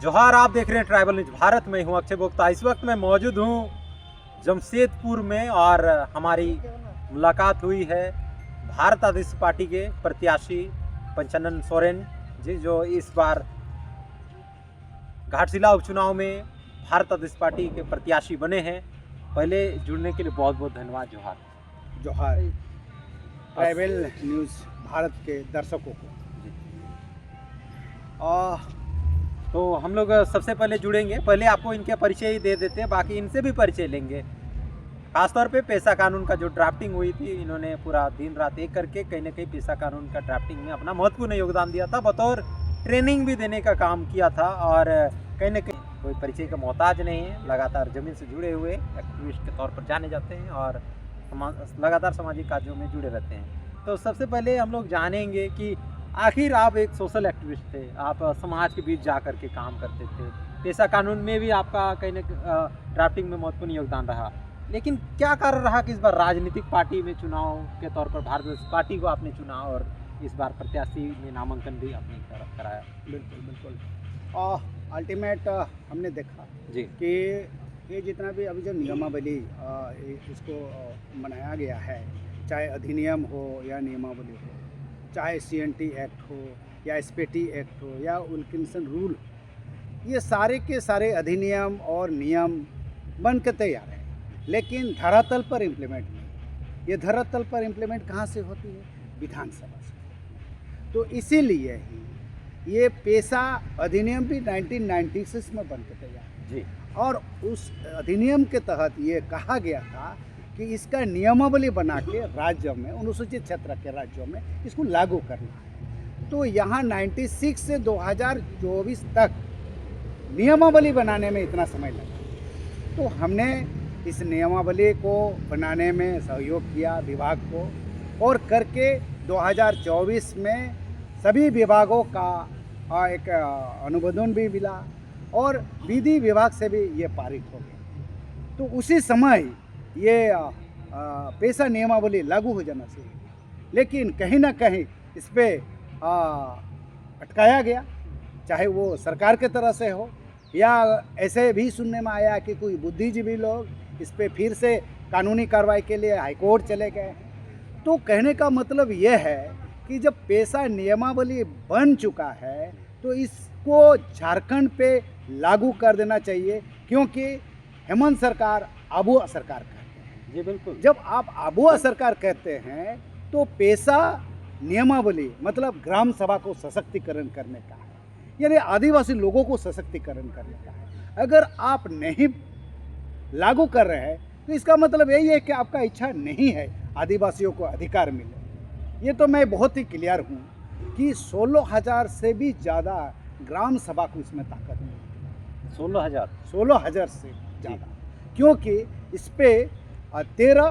जोहार, आप देख रहे हैं ट्राइबल न्यूज भारत में। हूँ अक्षय बोक्ता। इस वक्त मैं मौजूद हूँ जमशेदपुर में और हमारी मुलाकात हुई है भारत आदिवासी पार्टी के प्रत्याशी पंचानन सोरेन जी, जो इस बार घाटशिला उपचुनाव में भारत आदिवासी पार्टी के प्रत्याशी बने हैं। पहले जुड़ने के लिए बहुत बहुत धन्यवाद। जोहार। जोहार ट्राइबल न्यूज़ भारत के दर्शकों को। तो हम लोग सबसे पहले जुड़ेंगे, पहले आपको इनके परिचय ही दे देते हैं, बाकी इनसे भी परिचय लेंगे। खासतौर पे पेशा कानून का जो ड्राफ्टिंग हुई थी, इन्होंने पूरा दिन रात एक करके कहीं ना कहीं पेशा कानून का ड्राफ्टिंग में अपना महत्वपूर्ण योगदान दिया था। बतौर ट्रेनिंग भी देने का काम किया था और कहीं ना कहीं कोई परिचय का मोहताज नहीं है। लगातार ज़मीन से जुड़े हुए एक्टिविस्ट के तौर पर जाने जाते हैं और लगातार सामाजिक कार्यों में जुड़े रहते हैं। तो सबसे पहले हम लोग जानेंगे कि आखिर आप एक सोशल एक्टिविस्ट थे, आप समाज के बीच जा कर के काम करते थे। पेशा कानून में भी आपका कहीं ना ड्राफ्टिंग में महत्वपूर्ण योगदान रहा, लेकिन क्या कारण रहा कि इस बार राजनीतिक पार्टी में चुनाव के तौर पर भारत आदिवासी पार्टी को आपने चुना और इस बार प्रत्याशी में नामांकन भी आपने कराया? बिल्कुल अल्टीमेट हमने देखा जी कि ये जितना भी अभी जो नियमावली इसको बनाया गया है, चाहे अधिनियम हो या नियमावली हो, चाहे CNT एक्ट हो या SPT एक्ट हो या विल्किंसन रूल हो, ये सारे के सारे अधिनियम और नियम बन के तैयार हैं, लेकिन धरातल पर इम्प्लीमेंट नहीं। ये धरातल पर इम्प्लीमेंट कहाँ से होती है? विधानसभा से। तो इसीलिए ही ये पेशा अधिनियम भी 1996 में बन के तैयार है जी। और उस अधिनियम के तहत ये कहा गया था कि इसका नियमावली बना के राज्यों में, अनुसूचित क्षेत्र के राज्यों में इसको लागू करना है। तो यहाँ 96 से 2024 तक नियमावली बनाने में इतना समय लगा। तो हमने इस नियमावली को बनाने में सहयोग किया विभाग को, और करके 2024 में सभी विभागों का एक अनुमोदन भी मिला और विधि विभाग से भी ये पारित हो गया। तो उसी समय ये पेशा नियमावली लागू हो जाना चाहिए, लेकिन कहीं ना कहीं इस पर अटकाया गया, चाहे वो सरकार के तरफ से हो या ऐसे भी सुनने में आया कि कोई बुद्धिजीवी लोग इस पर फिर से कानूनी कार्रवाई के लिए हाईकोर्ट चले गए। तो कहने का मतलब ये है कि जब पेशा नियमावली बन चुका है तो इसको झारखंड पे लागू कर देना चाहिए, क्योंकि हेमंत सरकार आबुआ सरकार कहते हैं। जी बिल्कुल। जब आप आबुआ सरकार कहते हैं तो पेशा नियमावली मतलब ग्राम सभा को सशक्तिकरण करने का है, यानी आदिवासी लोगों को सशक्तिकरण करने का है। अगर आप नहीं लागू कर रहे हैं तो इसका मतलब यही है कि आपका इच्छा नहीं है आदिवासियों को अधिकार मिले। ये तो मैं बहुत ही क्लियर हूँ कि 16,000 से भी ज़्यादा ग्राम सभा को इसमें ताकत मिली। 16,000 से ज़्यादा, क्योंकि इस पे 13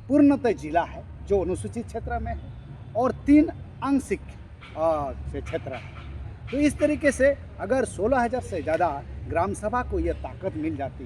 पूर्णतः जिला है जो अनुसूचित क्षेत्र में है और 3 आंशिक से क्षेत्र है। तो इस तरीके से अगर 16,000 से ज़्यादा ग्राम सभा को ये ताकत मिल जाती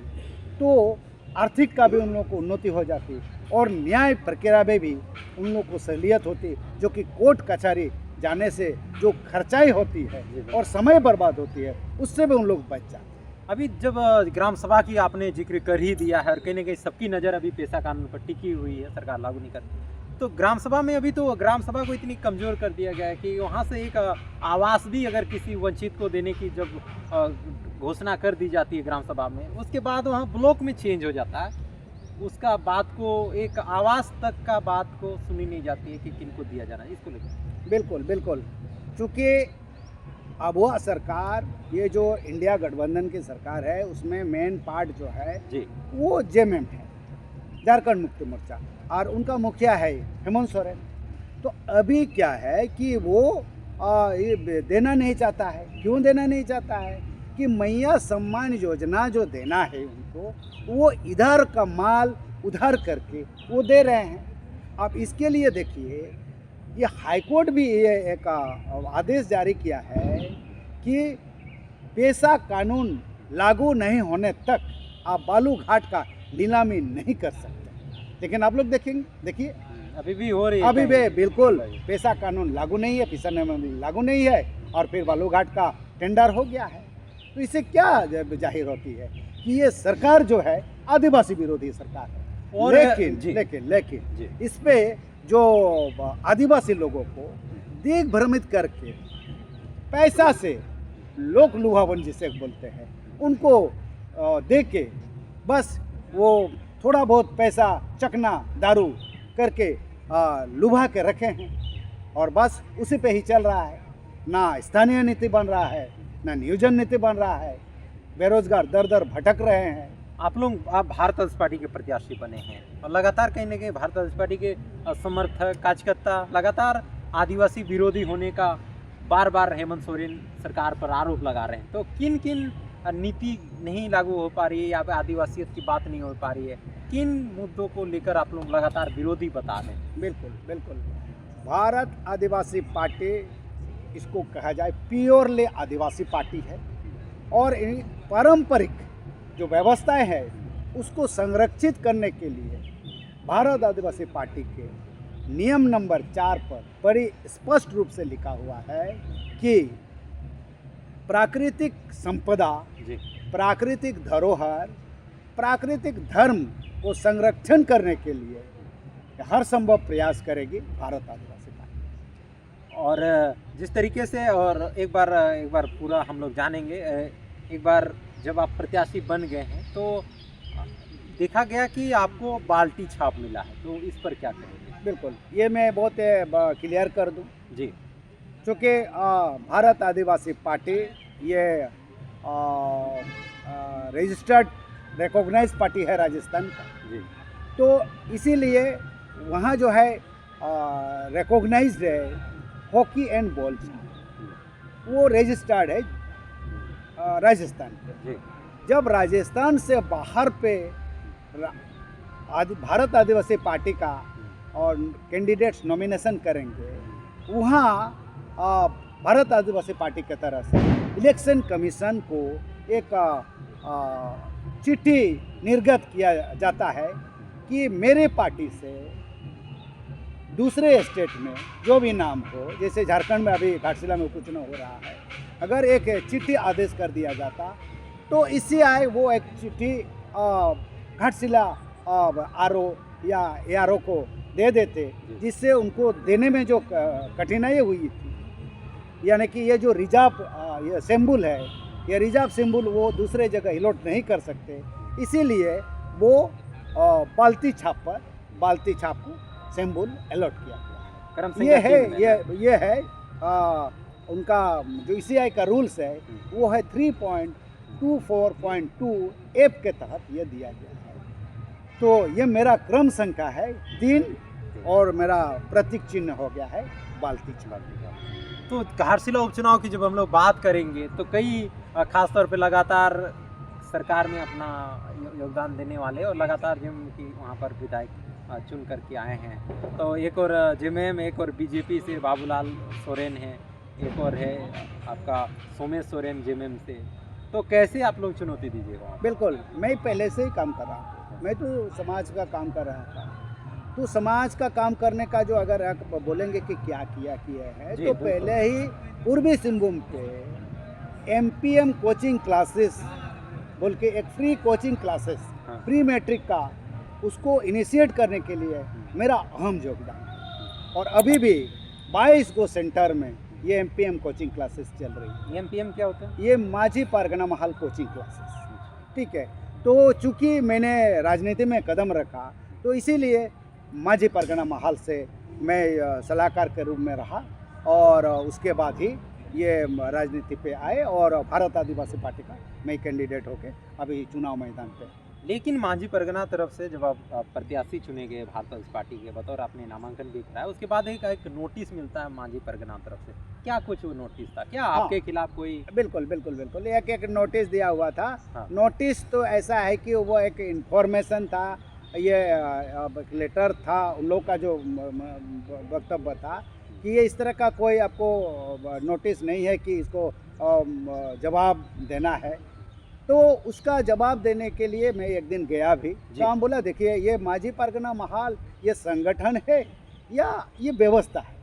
तो आर्थिक का भी उन लोगों को उन्नति हो जाती और न्याय प्रक्रिया में भी उन लोगों को सहूलियत होती, जो कि कोर्ट कचहरी जाने से जो खर्चाई होती है और समय बर्बाद होती है, उससे भी उन लोग बच जाते हैं। अभी जब ग्राम सभा की आपने जिक्र कर ही दिया है और कहीं ना कहीं सबकी नज़र अभी पेशा कानून पर टिकी हुई है, सरकार लागू नहीं करती, तो ग्राम सभा में अभी तो ग्राम सभा को इतनी कमज़ोर कर दिया गया है कि वहाँ से एक आवास भी अगर किसी वंचित को देने की जब घोषणा कर दी जाती है ग्राम सभा में, उसके बाद वहाँ ब्लॉक में चेंज हो जाता है। उसका बात को एक आवास तक का बात को सुनी नहीं जाती है कि किनको दिया जाना है, इसको लेकर। बिल्कुल, चूँकि आबुआ सरकार, ये जो इंडिया गठबंधन की सरकार है, उसमें मेन पार्ट जो है जी वो JMM है, झारखंड मुक्ति मोर्चा, और उनका मुखिया है हेमंत सोरेन। तो अभी क्या है कि वो ये देना नहीं चाहता है। क्यों देना नहीं चाहता है? कि मैया सम्मान योजना जो देना है उनको, वो इधर का माल उधर करके वो दे रहे हैं। अब इसके लिए देखिए, ये हाईकोर्ट भी ये एक आदेश जारी किया है कि पेशा कानून लागू नहीं होने तक आप बालू घाट का नीलामी नहीं कर सकते। लेकिन आप लोग देखिए अभी भी हो रही है, अभी भी बिल्कुल पेशा कानून लागू नहीं है, पेशा नियमावली लागू नहीं है, और फिर बालू घाट का टेंडर हो गया है। तो इससे क्या जाहिर होती है कि ये सरकार जो है आदिवासी विरोधी सरकार है। और लेकिन जी लेकिन लेकिन जी इस पे जो आदिवासी लोगों को दिग्भ्रमित करके पैसा से लोक लुभावन जिसे बोलते हैं उनको दे के बस वो थोड़ा बहुत पैसा चकना दारू करके लुभा के रखे हैं और बस उसी पे ही चल रहा है। ना स्थानीय नीति बन रहा है, ना नियोजन नीति बन रहा है। बेरोजगार दर दर भटक रहे हैं। आप भारत राष्ट्र पार्टी के प्रत्याशी बने हैं और लगातार कहीं ना कहीं भारत राष्ट्र पार्टी के समर्थक कार्यकर्ता लगातार आदिवासी विरोधी होने का बार बार हेमंत सोरेन सरकार पर आरोप लगा रहे हैं। तो किन किन नीति नहीं लागू हो पा रही है या फिर आदिवासियत की बात नहीं हो पा रही है, किन मुद्दों को लेकर आप लोग लगातार विरोधी बता रहे हैं? बिल्कुल बिल्कुल, भारत आदिवासी पार्टी इसको कहा जाए प्योरली आदिवासी पार्टी है और पारंपरिक जो व्यवस्थाएं हैं उसको संरक्षित करने के लिए भारत आदिवासी पार्टी के नियम नंबर 4 पर बड़ी स्पष्ट रूप से लिखा हुआ है कि प्राकृतिक संपदा, जी प्राकृतिक धरोहर, प्राकृतिक धर्म को संरक्षण करने के लिए हर संभव प्रयास करेगी भारत आदिवासी पार्टी। और जिस तरीके से और एक बार पूरा हम लोग जानेंगे। एक बार जब आप प्रत्याशी बन गए हैं तो देखा गया कि आपको बाल्टी छाप मिला है, तो इस पर क्या करेंगे? बिल्कुल, ये मैं बहुत क्लियर कर दूं जी चूँकि भारत आदिवासी पार्टी ये रजिस्टर्ड रिकॉग्नाइज पार्टी है राजस्थान का, जी तो इसीलिए वहाँ जो है रिकॉग्नाइज्ड है हॉकी एंड बॉल वो रजिस्टर्ड है राजस्थान पे। जी जब राजस्थान से बाहर पे भारत आदिवासी पार्टी का और कैंडिडेट्स नॉमिनेशन करेंगे, वहाँ भारत आदिवासी पार्टी की तरह से इलेक्शन कमीशन को एक चिट्ठी निर्गत किया जाता है कि मेरे पार्टी से दूसरे स्टेट में जो भी नाम हो, जैसे झारखंड में अभी घाटशिला में उपचुनाव हो रहा है, अगर एक चिट्ठी आदेश कर दिया जाता तो इससे आए वो एक चिट्ठी घाटशिला आरओ या एआरओ को दे देते, जिससे उनको देने में जो कठिनाई हुई थी, यानी कि ये जो रिजर्व ये सिंबल है, ये रिजर्व सिंबल वो दूसरे जगह हिलोट नहीं कर सकते, इसीलिए वो बाल्टी छाप को सिंबल अलॉट किया गया। ये है उनका जो ईसीआई का रूल्स है वो है 3.24.2 एप के तहत ये दिया गया है। तो ये मेरा क्रम संख्या है 3 और मेरा प्रतीक चिन्ह हो गया है बाल्टी छाप। तो घाटशिला उपचुनाव की जब हम लोग बात करेंगे तो कई खासतौर पे लगातार सरकार में अपना योगदान देने वाले और लगातार जिनकी वहाँ पर विधायक चुन करके आए हैं, तो एक और जेएमएम, एक और बीजेपी से बाबूलाल सोरेन है, एक और है आपका सोमेश सोरेन जेएमएम से। तो कैसे आप लोग चुनौती दीजिएगा? बिल्कुल, मैं पहले से ही काम कर रहा हूँ, मैं तो समाज का काम कर रहा था। तो समाज का काम करने का जो अगर आप बोलेंगे कि क्या किया है, तो पहले ही पूर्वी सिंहभूम पे एमपीएम कोचिंग क्लासेस बोल के एक free coaching classes pre matric का उसको इनिशिएट करने के लिए मेरा अहम योगदान। और अभी भी 22 गो सेंटर में ये एमपीएम कोचिंग क्लासेस चल रही है। एमपीएम क्या होता है? ये माझी परगना महल कोचिंग क्लासेस, ठीक है। तो चूँकि मैंने राजनीति में कदम रखा तो इसीलिए माझी परगना महल से मैं सलाहकार के रूप में रहा और उसके बाद ही ये राजनीति पे आए और भारत आदिवासी पार्टी का मैं कैंडिडेट होके अभी चुनाव मैदान पे। लेकिन माझी परगना तरफ से जब आप प्रत्याशी चुने गए भारत आदिवासी पार्टी के बतौर आपने नामांकन भी कराया, उसके बाद एक नोटिस मिलता है माझी परगना तरफ से, क्या कुछ वो नोटिस था? क्या आपके खिलाफ कोई? बिल्कुल एक नोटिस दिया हुआ था। नोटिस तो ऐसा है कि वो एक इंफॉर्मेशन था, ये लेटर था, उन लोग का जो वक्तव्य था कि ये इस तरह का कोई आपको नोटिस नहीं है कि इसको जवाब देना है। तो उसका जवाब देने के लिए मैं एक दिन गया भी, तो हम बोला देखिए ये माझी परगना महल ये संगठन है या ये व्यवस्था है?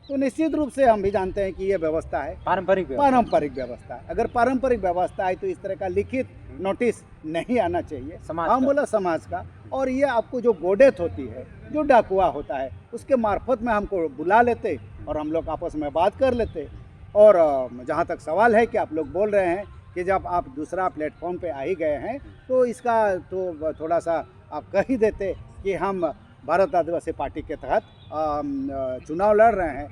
तो निश्चित रूप से हम भी जानते हैं कि ये व्यवस्था है पारंपरिक व्यवस्था। पारंपरिक व्यवस्था है। अगर पारंपरिक व्यवस्था है तो इस तरह का लिखित नोटिस नहीं आना चाहिए। समाज हम का। बोला समाज का। और ये आपको जो गोडेत होती है, जो डाकुआ होता है, उसके मार्फत में हमको बुला लेते और हम लोग आपस में बात कर लेते। और जहाँ तक सवाल है कि आप लोग बोल रहे हैं कि जब आप दूसरा प्लेटफॉर्म पे आ ही गए हैं तो इसका तो थोड़ा सा आप कह ही देते कि हम भारत आदिवासी पार्टी के तहत चुनाव लड़ रहे हैं,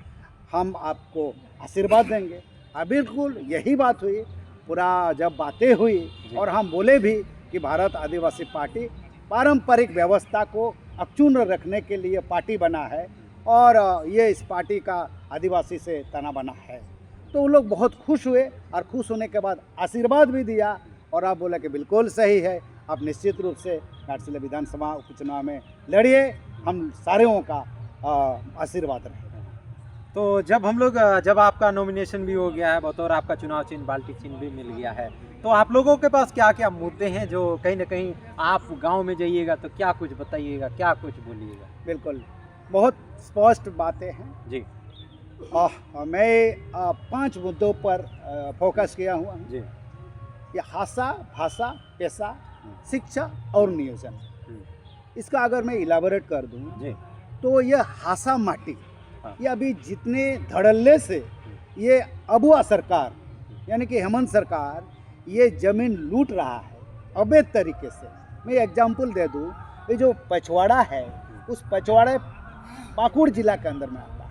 हम आपको आशीर्वाद देंगे। बिल्कुल यही बात हुई। पूरा जब बातें हुई और हम बोले भी कि भारत आदिवासी पार्टी पारंपरिक व्यवस्था को अक्षुण्ण रखने के लिए पार्टी बना है और ये इस पार्टी का आदिवासी से तना बना है, तो वो लोग बहुत खुश हुए और खुश होने के बाद आशीर्वाद भी दिया। और आप बोला कि बिल्कुल सही है, आप निश्चित रूप से घाटशिला विधानसभा उपचुनाव में लड़िए, हम सारों का आशीर्वाद रहे। तो जब आपका नॉमिनेशन भी हो गया है, बतौर आपका चुनाव चिन्ह बाल्टी चिन्ह भी मिल गया है, तो आप लोगों के पास क्या क्या मुद्दे हैं जो कहीं ना कहीं आप गांव में जाइएगा तो क्या कुछ बताइएगा, क्या कुछ बोलिएगा? बिल्कुल, बहुत स्पष्ट बातें हैं जी। मैं 5 मुद्दों पर फोकस किया हुआ हूँ। जी। ये भाषा, पेशा, शिक्षा और नियोजन। इसका अगर मैं इलाबोरेट कर दूँ जी। तो ये हासा माटी, हाँ। ये अभी जितने धड़ल्ले से ये अबुआ सरकार यानी कि हेमंत सरकार ये ज़मीन लूट रहा है अवैध तरीके से। मैं एग्जाम्पल दे दूँ, ये जो पचवाड़ा है, उस पचवाड़े पाकुड़ जिला के अंदर में आता है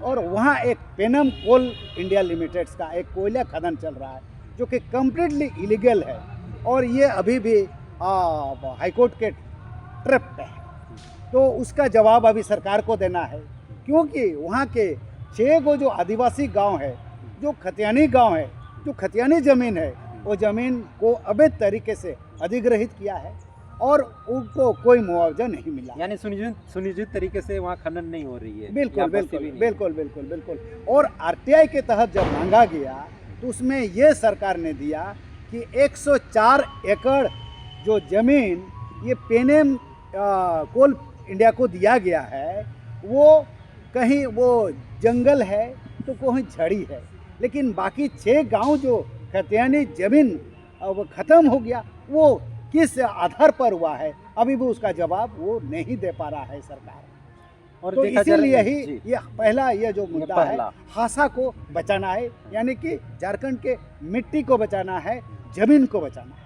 और वहाँ एक पेनम कोल इंडिया लिमिटेड्स का एक कोयला खदान चल रहा है जो कि कम्प्लीटली इलीगल है और ये अभी भी हाईकोर्ट के ट्रैप पे है। तो उसका जवाब अभी सरकार को देना है, क्योंकि वहाँ के 6 गो जो आदिवासी गांव है, जो खतियानी गांव है, जो खतियानी ज़मीन है, वो ज़मीन को अवैध तरीके से अधिग्रहित किया है और उनको कोई मुआवजा नहीं मिला। यानी सुनिश्चित तरीके से वहाँ खनन नहीं हो रही है। बिल्कुल बिल्कुल बिल्कुल बिल्कुल बिल्कुल। और आरटीआई के तहत जब मांगा गया तो उसमें ये सरकार ने दिया कि 104 एकड़ जो ज़मीन ये पेनेम कोल इंडिया को दिया गया है, वो कहीं वो जंगल है तो कहीं झड़ी है, लेकिन बाकी 6 गांव जो खतियानी ज़मीन वो ख़त्म हो गया, वो किस आधार पर हुआ है अभी भी उसका जवाब वो नहीं दे पा रहा है सरकार। और तो इसीलिए ही ये ये जो मुद्दा है, हासा को बचाना है, यानी कि झारखंड के मिट्टी को बचाना है, ज़मीन को बचाना है।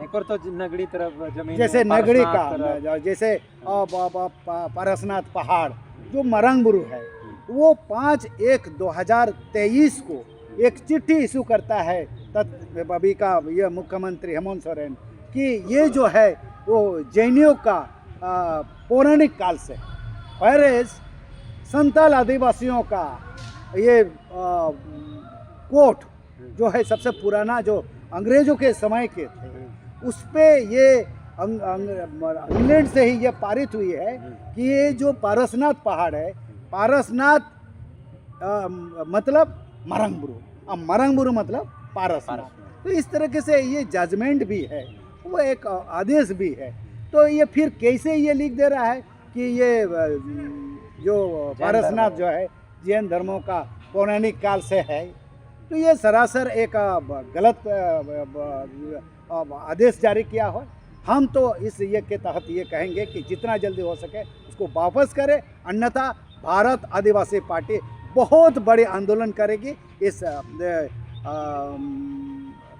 एक और तो नगड़ी तरफ जमीन, जैसे नगड़ी का, जैसे पारसनाथ पहाड़ जो मरंगबुरु है, वो 5/1/2023 को एक चिट्ठी इशू करता है अभी का ये मुख्यमंत्री हेमंत सोरेन कि ये जो है वो जैनियों का पौराणिक काल से, वैरेज संताल आदिवासियों का ये कोट जो है सबसे पुराना, जो अंग्रेजों के समय के थे, उस पे ये इंग्लैंड से ही ये पारित हुई है कि ये जो पारसनाथ पहाड़ है, पारसनाथ मतलब मरंगबुरु, मरंगबुरु मतलब पारसनाथ। तो इस तरीके से ये जजमेंट भी है, वो एक आदेश भी है। तो ये फिर कैसे ये लिख दे रहा है कि ये जो पारसनाथ जो है जैन धर्मों का पौराणिक काल से है, तो ये सरासर एक गलत आदेश जारी किया हो। हम तो इस ये के तहत ये कहेंगे कि जितना जल्दी हो सके उसको वापस करें, अन्यथा भारत आदिवासी पार्टी बहुत बड़े आंदोलन करेगी इस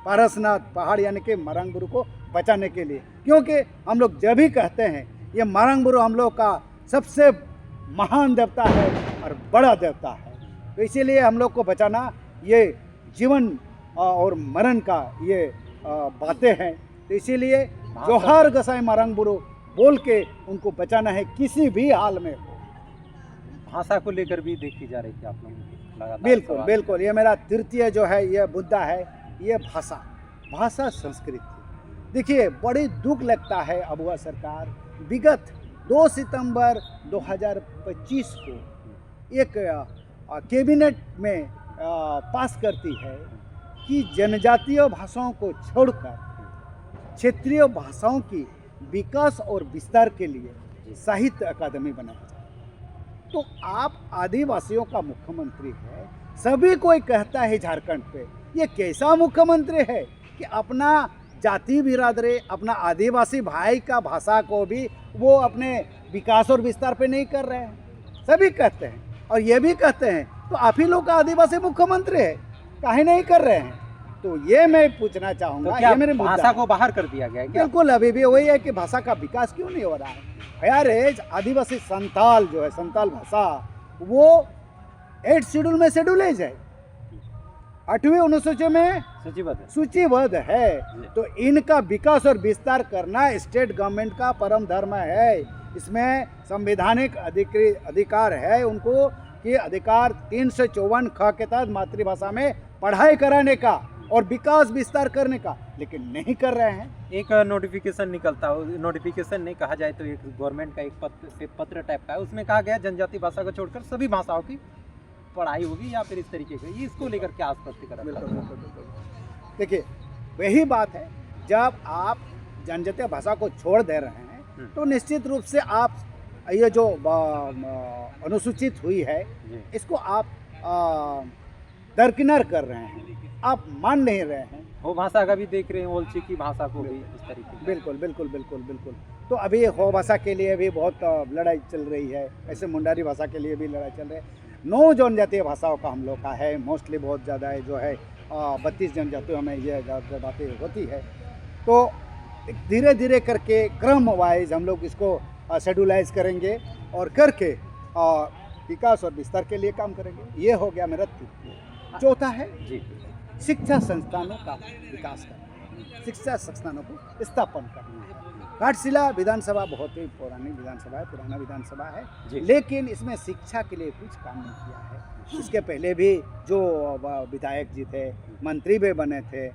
पारसनाथ पहाड़ यानी कि मरंगबुरु को बचाने के लिए। क्योंकि हम लोग जब भी कहते हैं ये मरंगबुरु हम लोग का सबसे महान देवता है और बड़ा देवता है, तो इसीलिए हम लोग को बचाना ये जीवन और मरण का ये बातें हैं। तो इसीलिए जोहार गसाई मरंगबुरु बोल के उनको बचाना है किसी भी हाल में। भाषा को लेकर भी देखी जा रही थी आप लोगों की लगातार। बिल्कुल बिल्कुल, ये मेरा तृतीय जो है ये मुद्दा है, ये भाषा संस्कृति। देखिए बड़ी दुख लगता है अबुआ सरकार विगत 2 सितंबर 2025 को एक कैबिनेट में पास करती है कि जनजातीय भाषाओं को छोड़कर क्षेत्रीय भाषाओं की विकास और विस्तार के लिए साहित्य अकादमी बनाई जाए। तो आप आदिवासियों का मुख्यमंत्री है, सभी कोई कहता है झारखंड पे, ये कैसा मुख्यमंत्री है कि अपना जाति बिरादरी, अपना आदिवासी भाई का भाषा को भी वो अपने विकास और विस्तार पे नहीं कर रहे हैं। सभी कहते हैं और ये भी कहते हैं तो आप ही लोग का आदिवासी मुख्यमंत्री है, काहे नहीं कर रहे हैं? तो ये मैं पूछना चाहूँगा, तो क्या ये मेरे मुद्दा भाषा है। को बाहर कर दिया गया है क्या? बिल्कुल, अभी भी वही है कि भाषा का विकास क्यों नहीं हो रहा है? यार आदिवासी संताल जो है, संताल भाषा, वो 8 शेड्यूल में शेड्यूलाइज है, 8वीं अनुसूची में सूचीबद्ध है। सूचीबद्ध है। जी। तो इनका विकास और विस्तार करना स्टेट गवर्नमेंट का परम धर्म है। इसमें संवैधानिक अधिकार है उनको कि अधिकार 354 ख के तहत मातृभाषा में पढ़ाई कराने का और विकास विस्तार करने का, लेकिन नहीं कर रहे हैं। एक नोटिफिकेशन निकलता है, नोटिफिकेशन नहीं कहा जाए तो एक गवर्नमेंट का एक पत्र टाइप का है, उसमें कहा गया जनजाति भाषा को छोड़कर सभी भाषाओं की पढ़ाई होगी या फिर इस तरीके का। ये इसको लेकर क्या आस्पष्ट करा? देखिए, वही बात है, जब आप जनजातीय भाषा को छोड़ दे रहे हैं तो निश्चित रूप से आप ये जो अनुसूचित हुई है जी। इसको आप दरकिनार कर रहे हैं, आप मान नहीं रहे हैं। हो भाषा का भी देख रहे हैं, ओलची की भाषा को भी इस तरीके से। बिल्कुल बिल्कुल बिल्कुल बिल्कुल। तो अभी हो भाषा के लिए भी बहुत लड़ाई चल रही है, ऐसे मुंडारी भाषा के लिए भी लड़ाई चल रही है। 9 जनजातीय भाषाओं का हम लोग का है, मोस्टली बहुत ज़्यादा है, जो है 32 जनजातियों में ये बातें होती है। तो धीरे धीरे करके क्रम वाइज हम लोग इसको शेड्यूलाइज करेंगे और करके विकास और विस्तार के लिए काम करेंगे। ये हो गया मेरा तृतीय। चौथा है जी। शिक्षा संस्थानों का विकास करना, शिक्षा संस्थानों को स्थापन करना है। घाटशिला विधानसभा बहुत ही पुरानी विधानसभा है, पुराना विधानसभा है, लेकिन इसमें शिक्षा के लिए कुछ काम नहीं किया है। इसके पहले भी जो विधायक जी थे, मंत्री भी बने थे,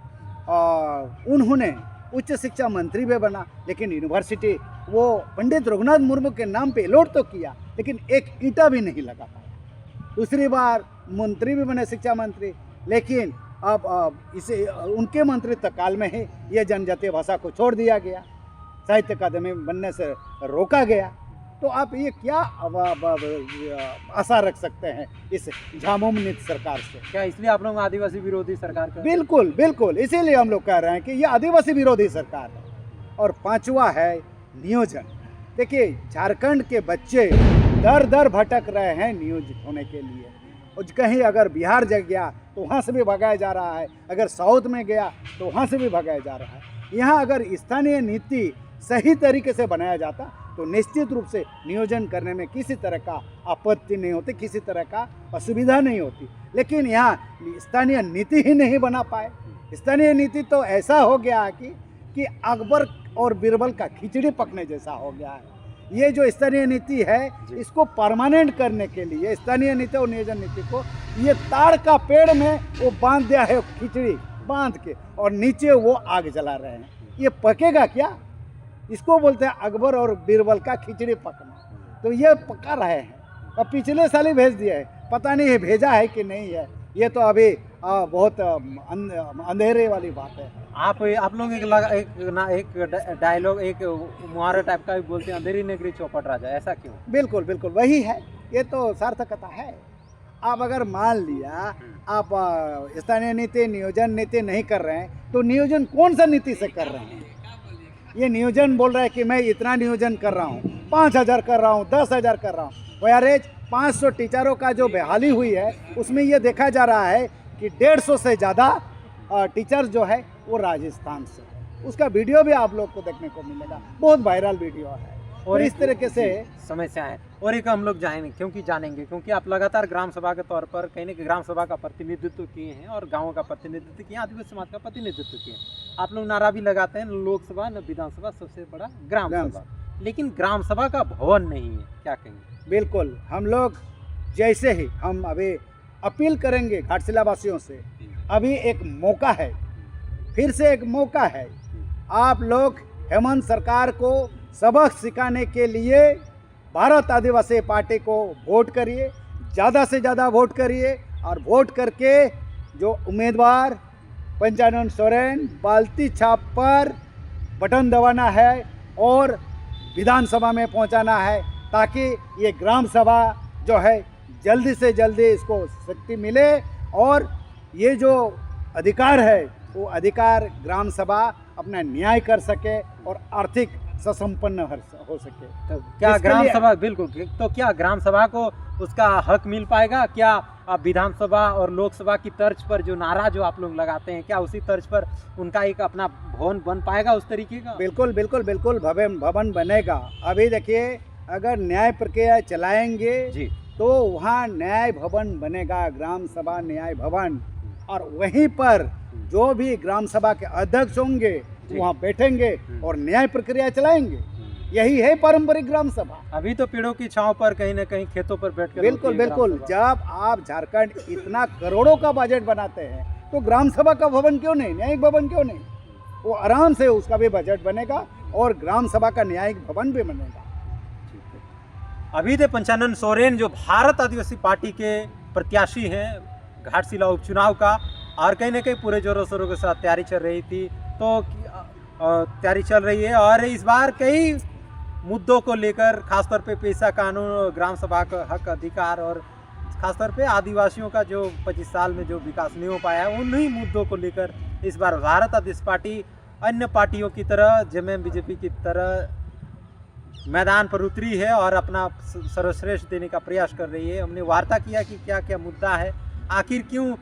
और उन्होंने उच्च शिक्षा मंत्री भी बना, लेकिन यूनिवर्सिटी वो पंडित रघुनाथ मुर्मू के नाम पे अलॉट तो किया, लेकिन एक ईंटा भी नहीं लगा पाया। दूसरी बार मंत्री भी बने, शिक्षा मंत्री, लेकिन अब इसे उनके मंत्रित्व काल में ही ये जनजातीय भाषा को छोड़ दिया गया, साहित्य अकादमी बनने से रोका गया। तो आप ये क्या आशा रख सकते हैं इस झामुमो सरकार से? क्या इसलिए आप लोग आदिवासी विरोधी सरकार का? बिल्कुल बिल्कुल, इसीलिए हम लोग कह रहे हैं कि ये आदिवासी विरोधी सरकार है। और 5वां है नियोजन। देखिए, झारखंड के बच्चे दर दर भटक रहे हैं नियोजित होने के लिए। और कहीं अगर बिहार जा गया तो वहाँ से भी भगाया जा रहा है, अगर साउथ में गया तो वहाँ से भी भगाया जा रहा है। यहाँ अगर स्थानीय नीति सही तरीके से बनाया जाता तो निश्चित रूप से नियोजन करने में किसी तरह का आपत्ति नहीं होती, किसी तरह का असुविधा नहीं होती। लेकिन यहाँ स्थानीय नीति ही नहीं बना पाए। स्थानीय नीति तो ऐसा हो गया है कि अकबर और बीरबल का खिचड़ी पकने जैसा हो गया है। ये जो स्थानीय नीति है, इसको परमानेंट करने के लिए स्थानीय नीति और नियोजन नीति को ये ताड़ का पेड़ में वो बांध दिया है, खिचड़ी बांध के, और नीचे वो आग जला रहे हैं। ये पकेगा क्या? इसको बोलते हैं अकबर और बीरबल का खिचड़ी पकना। तो ये पका रहे हैं और पिछले साल ही भेज दिया है, पता नहीं है भेजा है कि नहीं है। ये तो अभी बहुत अंधेरे वाली बात है। आप लोग एक डायलॉग, एक मुहावरा टाइप का भी बोलते हैं, अंधेरी नगरी चौपट राजा, ऐसा क्यों? बिल्कुल बिल्कुल वही है, ये तो सार्थकता है। आप अगर मान लिया आप स्थानीय नीति नियोजन नीति नहीं कर रहे हैं, तो नियोजन कौन सा नीति से कर रहे हैं? ये नियोजन बोल रहा है कि मैं इतना नियोजन कर रहा हूँ, 5,000 कर रहा हूँ, 10,000 कर रहा हूँ। वैरेज 500 टीचरों का जो बहाली हुई है उसमें ये देखा जा रहा है कि 150 से ज़्यादा टीचर जो है वो राजस्थान से। उसका वीडियो भी आप लोग को देखने को मिलेगा, बहुत वायरल वीडियो है। और इस तरीके से समस्या है। और एक हम लोग जानेंगे क्योंकि आप लगातार ग्राम सभा के तौर पर कहीं ना कहीं ग्राम सभा का प्रतिनिधित्व किए हैं और गाँवों का प्रतिनिधित्व किए, आदिवासी समाज का प्रतिनिधित्व किए। आप लोग नारा भी लगाते हैं, लोकसभा न विधानसभा, सबसे बड़ा ग्राम सभा, लेकिन ग्राम सभा का भवन नहीं है, क्या कहेंगे? बिल्कुल, हम लोग जैसे ही हम अभी अपील करेंगे घाटशिला वासियों से, अभी एक मौका है, फिर से एक मौका है। आप लोग हेमंत सरकार को सबक सिखाने के लिए भारत आदिवासी पार्टी को वोट करिए, ज़्यादा से ज़्यादा वोट करिए, और वोट करके जो उम्मीदवार पंचानन सोरेन बाल्टी छाप पर बटन दबाना है और विधानसभा में पहुंचाना है, ताकि ये ग्राम सभा जो है जल्दी से जल्दी इसको शक्ति मिले और ये जो अधिकार है वो अधिकार ग्राम सभा अपना न्याय कर सके और आर्थिक ससंपन्न हो सके। तो क्या जिसके ग्राम लिए- सभा, बिल्कुल, तो क्या ग्राम सभा को उसका हक मिल पाएगा? क्या विधानसभा और लोकसभा की तर्ज पर जो नारा जो आप लोग लगाते हैं, क्या उसी तर्ज पर उनका एक अपना भवन बन पाएगा उस तरीके का? बिल्कुल बिल्कुल बिल्कुल भवन बनेगा। अभी देखिए, अगर न्याय प्रक्रिया चलाएंगे जी, तो वहाँ न्याय भवन बनेगा, ग्राम सभा न्याय भवन, और वहीं पर जो भी ग्राम सभा के अध्यक्ष होंगे जी। वहाँ बैठेंगे और न्याय प्रक्रिया चलाएंगे। यही है पारंपरिक ग्राम सभा। अभी तो पेड़ों की छांव पर कहीं ना कहीं खेतों पर बैठकर बिल्कुल होती है बिल्कुल। ग्राम सभा। जब आप झारखंड इतना करोड़ों का बजट बनाते हैं तो ग्राम सभा का भवन क्यों नहीं, न्यायिक भवन क्यों नहीं? वो आराम से उसका भी बजट बनेगा और ग्राम सभा का न्यायिक भवन भी बनेगा। ठीक है। अभी तो पंचानन सोरेन जो भारत आदिवासी पार्टी के प्रत्याशी हैं घाटशिला उपचुनाव का, और कहीं ना कहीं पूरे जोरों शोरों के साथ तैयारी चल रही थी, तो तैयारी चल रही है और इस बार कई मुद्दों को लेकर, खासतौर पे पेशा कानून, ग्राम सभा का हक अधिकार और खासतौर पे आदिवासियों का जो 25 साल में जो विकास नहीं हो पाया है, उन्हीं मुद्दों को लेकर इस बार भारत आदिवासी पार्टी अन्य पार्टियों की तरह, जेएमएम बीजेपी की तरह मैदान पर उतरी है और अपना सर्वश्रेष्ठ देने का प्रयास कर रही है। हमने वार्ता किया कि क्या क्या मुद्दा है, आखिर क्यों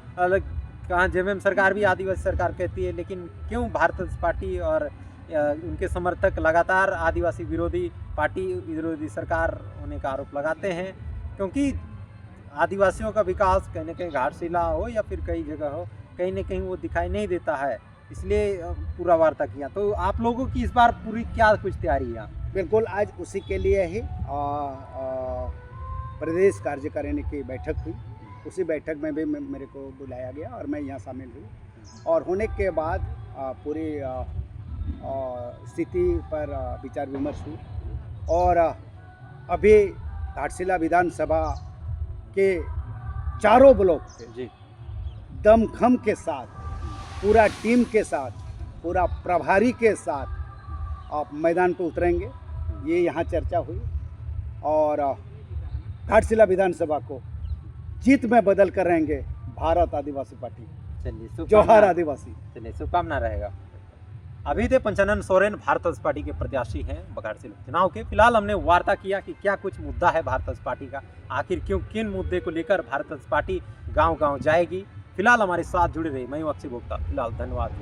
कहाँ जेएमएम सरकार भी आदिवासी सरकार कहती है, लेकिन क्यों भारत आदिवासी पार्टी और उनके समर्थक लगातार आदिवासी विरोधी पार्टी, विरोधी सरकार होने का आरोप लगाते हैं? क्योंकि आदिवासियों का विकास कहीं ना कहीं घाटशिला हो या फिर कई जगह हो, कहीं ना कहीं वो दिखाई नहीं देता है, इसलिए पूरा वार्ता किया। तो आप लोगों की इस बार पूरी क्या कुछ तैयारी है? बिल्कुल, आज उसी के लिए ही प्रदेश कार्यकारिणी की बैठक हुई। उसी बैठक में भी मेरे को बुलाया गया और मैं यहाँ शामिल हुई, और होने के बाद पूरी स्थिति पर विचार विमर्श हुई। और अभी घाटशिला विधानसभा के चारों ब्लॉक से जी, दमखम के साथ, पूरा टीम के साथ, पूरा प्रभारी के साथ आप मैदान पर उतरेंगे, ये यहाँ चर्चा हुई। और घाटशिला विधानसभा को जीत में बदल कर रहेंगे भारत आदिवासी पार्टी। चलिए, जोहार आदिवासी। चलिए, शुभकामना रहेगा। अभी थे पंचानन सोरेन भारत आदिवासी पार्टी के प्रत्याशी हैं घाटशिला चुनाव के। फिलहाल हमने वार्ता किया कि क्या कुछ मुद्दा है भारत आदिवासी पार्टी का, आखिर क्यों, किन मुद्दे को लेकर भारत आदिवासी पार्टी गांव-गांव जाएगी। फिलहाल हमारे साथ जुड़े रहे। मैं हूं अक्षय गुप्ता। फिलहाल धन्यवाद।